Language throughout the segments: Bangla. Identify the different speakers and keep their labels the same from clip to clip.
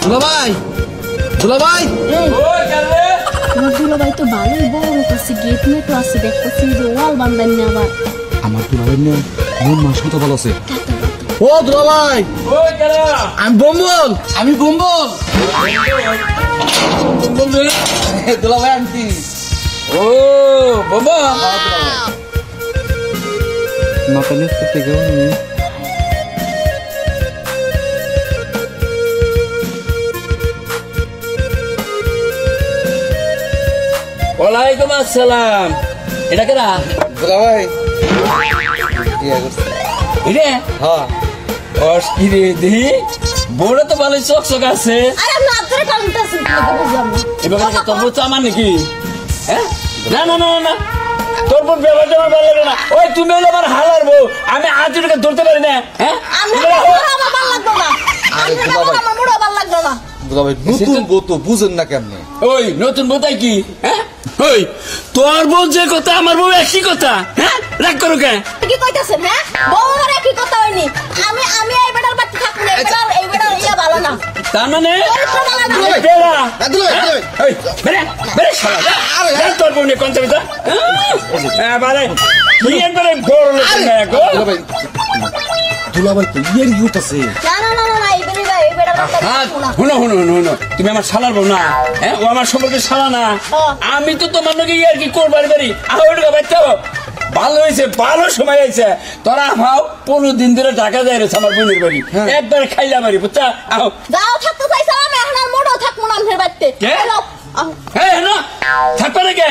Speaker 1: দুলাভাই দুলাভাই
Speaker 2: আমার দুলাভাই তো ভালোই বড় আছে, গেট মেট আছে, দেখতেছি যে ওয়াল বান্ধান না আবার।
Speaker 1: আমার দুলাভাই না মন মানসিকতা ভালো আছে। ও দুলাভাই আমি বম্বল দুলাভাই আনছি।
Speaker 3: ও বাবা
Speaker 1: মাথা নিচ থেকে
Speaker 3: ওয়ালাইকুম আসসালাম। এটা কেনা
Speaker 1: দুলাভাই
Speaker 3: রে? হ্যাঁ রে দেখি বড় তো ভালো চকচক আছে। এবার তোর বউ আমার নাকি? হ্যাঁ না না না না তোর বোন ব্যবহার আমার ভালো লাগে না। ওই তুমি হলো আমার হালার বউ, আমি আজ এটাকে ধরতে পারি না। হ্যাঁ
Speaker 1: দুলাভাই নতুন বউ তো বুঝেন না কেমনে?
Speaker 3: ওই নতুন বউ তাই কি? হ্যাঁ ওই তোর বউ যে কথা আমার বউ একই কথা। হ্যাঁ রাগ করো কে?
Speaker 2: কি কইতাছেন? হ্যাঁ বউর একই কথা হয়নি। আমি আমি এই বেটার বাড়ি থাকবো না, এই বেটার ইয়া ভালো না।
Speaker 3: তার মানে তোর বউ নিয়ে কোন চাবিটা?
Speaker 1: দুলাভাই তো ইয়ের কি করতেছে?
Speaker 3: তুমি আমার শালার বউ না? হ্যাঁ ও আমার সম্পর্কে শালা না। আমি তো তোমার নাকি আর কি করবার পারি। ভালো হয়েছে, ভালো সময় হয়েছে। তোরা ভাও 15 দিন ধরে টাকা দেয় রয়েছে আমার বোনের বাড়ি, একবার খাইলা বাড়ি বুঝছা। আহ
Speaker 2: থাকতে চাইছিলাম, এখন আর মোড়ও থাকবো না আমাদের বাড়িতে।
Speaker 3: থাকবে না কে?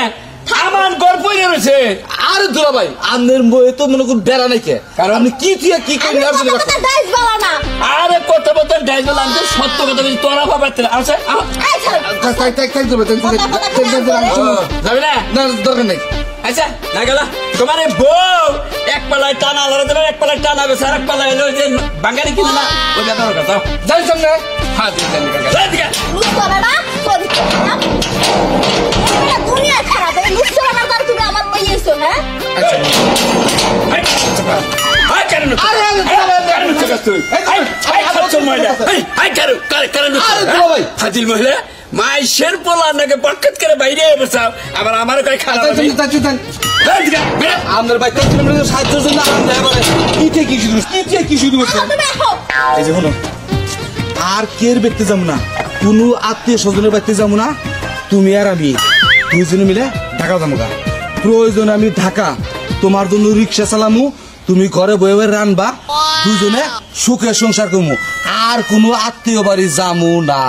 Speaker 3: আমার গল্প রয়েছে।
Speaker 1: আরে দুলাভাই আপনার বইয়ে তো মনে করুন বেড়া নাই কে? কারণ আপনি কি তুই কি করি
Speaker 3: আরে কথা বলতে ডাইজ বললাম তো সত্য কথা বলছি। তোরা ভাবার আচ্ছা যাবি না?
Speaker 1: না দরকার নেই।
Speaker 3: আচ্ছা না গেল তোমার বউ এক পালায় টানা আলাদা দেবে, এক পালায় টানা বেছে, আর এক পালায় এলো যে বাঙালি কিনে না ওই ব্যাপার কথা যাই সামনে। হ্যাঁ
Speaker 2: দুনিয়া খারাপ, এই লুচ্ছাটা কর তুমি আমার লইয়েছো। হ্যাঁ
Speaker 3: ফাজিল মহিলা মাইশের পোলা নাকি বরকত করে বাইরে বসাও, আবার আমার কয় খারাপ।
Speaker 1: আপনার ভাই সাহায্যের জন্য কি শুরু করছেন? এই যে হলো আর কের ব্যক্তি যাবো না, কোনো আত্মীয় স্বজনের বাড়িতে যাবো না। তুমি আর আমি দুইজনে মিলে ঢাকা যাবো। প্রয়োজনে আমি ঢাকা তোমার জন্য রিক্সা চালামু, তুমি ঘরে বয়ে বয়ে রানবা, দুজনে সুখে সংসার করবো। আর কোনো আত্মীয় বাড়ি যাবো না।